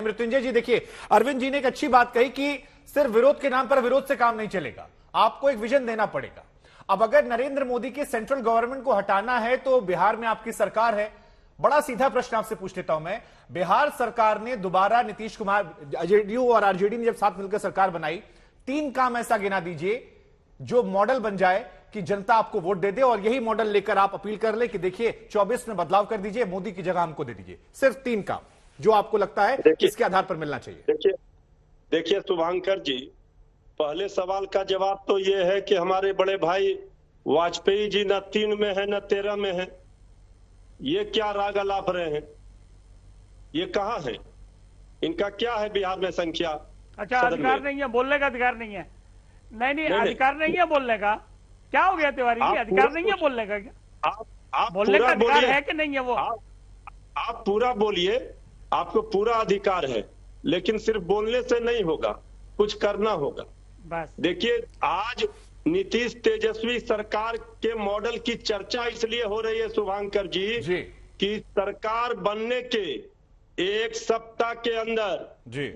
मृत्युंजय जी, देखिए अरविंद जी ने एक अच्छी बात कही कि सिर्फ विरोध के नाम पर विरोध से काम नहीं चलेगा, आपको एक विजन देना पड़ेगा। अब अगर नरेंद्र मोदी के सेंट्रल गवर्नमेंट को हटाना है तो बिहार में आपकी सरकार है। बड़ा सीधा प्रश्न आपसे पूछ लेता हूं मैं, बिहार सरकार ने दोबारा नीतीश कुमार, जेडीयू और आरजेडी ने जब साथ मिलकर सरकार बनाई, 3 काम ऐसा गिना दीजिए जो मॉडल बन जाए कि जनता आपको वोट दे दे और यही मॉडल लेकर आप अपील कर ले कि देखिए 24 में बदलाव कर दीजिए, मोदी की जगह हमको दे दीजिए। सिर्फ 3 काम जो आपको लगता है इसके आधार पर मिलना चाहिए। देखिए शुभांकर जी, पहले सवाल का जवाब तो ये है कि हमारे बड़े भाई वाजपेयी जी न 3 में है न 13 में है। ये क्या राग अलाप रहे हैं, ये कहाँ है, इनका क्या है बिहार में संख्या? अच्छा, अधिकार नहीं है बोलने का, अधिकार नहीं है? नहीं, अधिकार नहीं है बोलने का। क्या हो गया तिवारी जी, अधिकार नहीं है बोलने का? क्या आप बोलने का अधिकार है कि नहीं है? वो आप पूरा बोलिए, आपको पूरा अधिकार है, लेकिन सिर्फ बोलने से नहीं होगा, कुछ करना होगा। बस देखिए, आज नीतीश तेजस्वी सरकार के मॉडल की चर्चा इसलिए हो रही है शुभांकर जी कि सरकार बनने के 1 सप्ताह के अंदर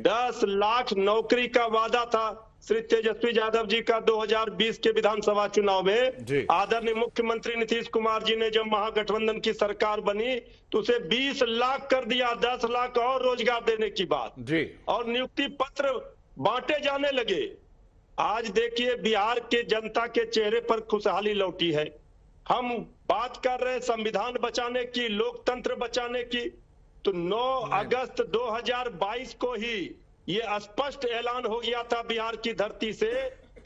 10 लाख नौकरी का वादा था श्री तेजस्वी यादव जी का 2020 के विधानसभा चुनाव में। आदरणीय मुख्यमंत्री नीतीश कुमार जी ने जब महागठबंधन की सरकार बनी तो उसे 20 लाख कर दिया, 10 लाख और रोजगार देने की बात और नियुक्ति पत्र बांटे जाने लगे। आज देखिए बिहार के जनता के चेहरे पर खुशहाली लौटी है। हम बात कर रहे हैं संविधान बचाने की, लोकतंत्र बचाने की, तो 9 अगस्त 2022 को ही ये स्पष्ट ऐलान हो गया था बिहार की धरती से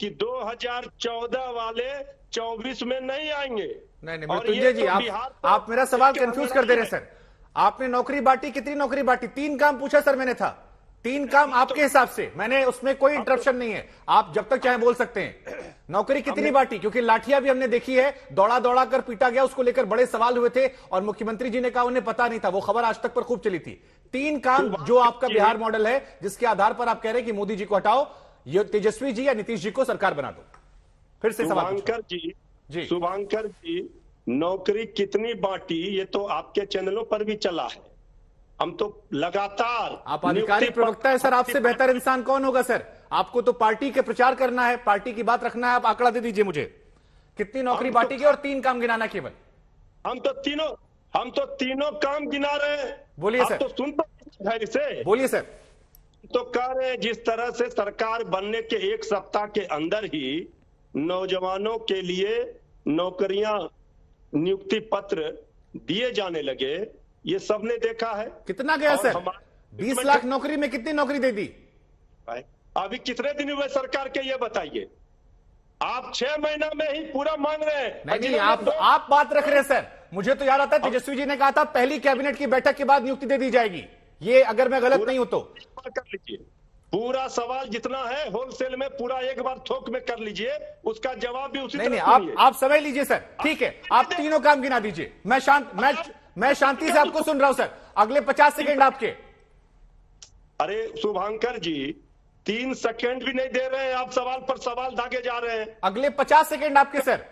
कि 2014 वाले 24 में नहीं आएंगे। नहीं मृत्युंजय जी, आप मेरा सवाल कंफ्यूज कर दे रहे सर। आपने नौकरी बांटी, कितनी नौकरी बांटी? 3 काम पूछा सर मैंने था, 3 काम आपके हिसाब से, मैंने उसमें कोई इंटरप्शन नहीं है, आप जब तक चाहे बोल सकते हैं। नौकरी कितनी बांटी? क्योंकि लाठियां भी हमने देखी है, दौड़ा दौड़ा कर पीटा गया, उसको लेकर बड़े सवाल हुए थे और मुख्यमंत्री जी ने कहा उन्हें पता नहीं था, वो खबर आज तक पर खूब चली थी। 3 काम जो आपका बिहार मॉडल है जिसके आधार पर आप कह रहे हैं कि मोदी जी को हटाओ, ये तेजस्वी जी या नीतीश जी को सरकार बना दो। फिर से सवाल शुभांकर जी, नौकरी कितनी बांटी ये तो आपके चैनलों पर भी चला है। हम तो लगातार, आप आधिकारिक प्रवक्ता है सर, आपसे बेहतर इंसान कौन होगा सर? आपको तो पार्टी के प्रचार करना है, पार्टी की बात रखना है, आप आंकड़ा दे दीजिए मुझे, कितनी नौकरी बांटी की और 3 काम गिनाना केवल। हम तो तीनों काम गिना रहे हैं। बोलिए सर। तो सुन तो से बोलिए सर। तो कह रहे हैं जिस तरह से सरकार बनने के 1 सप्ताह के अंदर ही नौजवानों के लिए नौकरियां, नियुक्ति पत्र दिए जाने लगे, ये सबने देखा है। कितना गया सर? 20 लाख नौकरी में कितनी नौकरी दे दी? अभी कितने दिन हुए सरकार के, ये बताइए। आप 6 महीना में ही पूरा मांग रहे हैं। नहीं, आप बात रख रहे हैं सर। मुझे तो याद आता है तेजस्वी जी ने कहा था पहली कैबिनेट की बैठक के बाद नियुक्ति दे दी जाएगी, ये अगर मैं गलत नहीं हूं तो। कर लीजिए, पूरा सवाल जितना है होलसेल में पूरा एक बार थोक में कर लीजिए, उसका जवाब भी उसी नहीं, आप समय लीजिए सर, ठीक है, आप तीनों काम गिना दीजिए। मैं शांति से आपको सुन रहा हूं सर। अगले 50 सेकेंड आपके। अरे शुभांकर जी, 3 सेकेंड भी नहीं दे रहे हैं, आप सवाल पर सवाल दागे जा रहे हैं। अगले 50 सेकेंड आपके सर।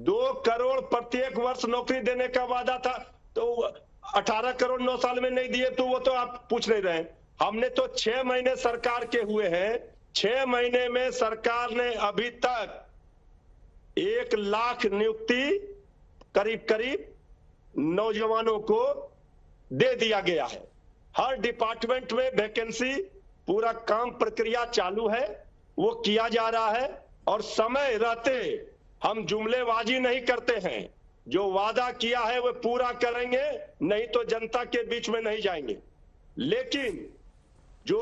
2 करोड़ प्रत्येक वर्ष नौकरी देने का वादा था, तो 18 करोड़ 9 साल में नहीं दिए, तो वो तो आप पूछ नहीं रहे हैं। हमने तो 6 महीने सरकार के हुए हैं, 6 महीने में सरकार ने अभी तक 1 लाख नियुक्ति करीब नौजवानों को दे दिया गया है। हर डिपार्टमेंट में वैकेंसी, पूरा काम प्रक्रिया चालू है, वो किया जा रहा है। और समय रहते हम जुमलेबाजी नहीं करते हैं, जो वादा किया है वो पूरा करेंगे, नहीं तो जनता के बीच में नहीं जाएंगे। लेकिन जो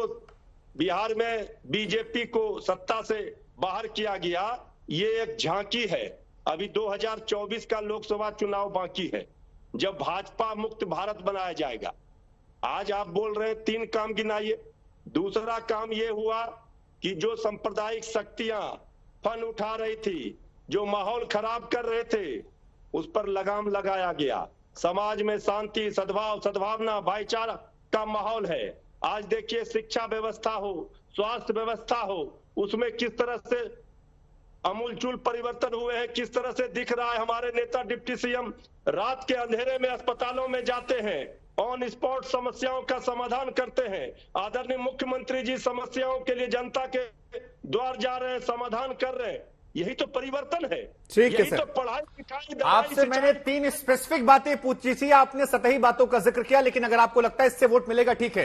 बिहार में बीजेपी को सत्ता से बाहर किया गया, ये एक झांकी है। अभी 2024 का लोकसभा चुनाव बाकी है, जब भाजपा मुक्त भारत बनाया जाएगा। आज आप बोल रहे हैं 3 काम गिनाइए। दूसरा काम ये हुआ कि जो सांप्रदायिक शक्तियां फन उठा रही थी, जो माहौल खराब कर रहे थे, उस पर लगाम लगाया गया। समाज में शांति, सद्भाव, सद्भावना, भाईचारा का माहौल है। आज देखिए शिक्षा व्यवस्था हो, स्वास्थ्य व्यवस्था हो, उसमें किस तरह से अमूलचूल परिवर्तन हुए हैं, किस तरह से दिख रहा है। हमारे नेता डिप्टी सीएम रात के अंधेरे में अस्पतालों में जाते हैं, ऑन स्पॉट समस्याओं का समाधान करते हैं। आदरणीय मुख्यमंत्री जी समस्याओं के लिए जनता के द्वार जा रहे हैं, समाधान कर रहे हैं। यही तो परिवर्तन है। ठीक है यही सर। तो पढ़ाई लिखाई आपसे मैंने 3 स्पेसिफिक बातें पूछी थी, आपने सतही बातों का जिक्र किया, लेकिन अगर आपको लगता है इससे वोट मिलेगा, ठीक है।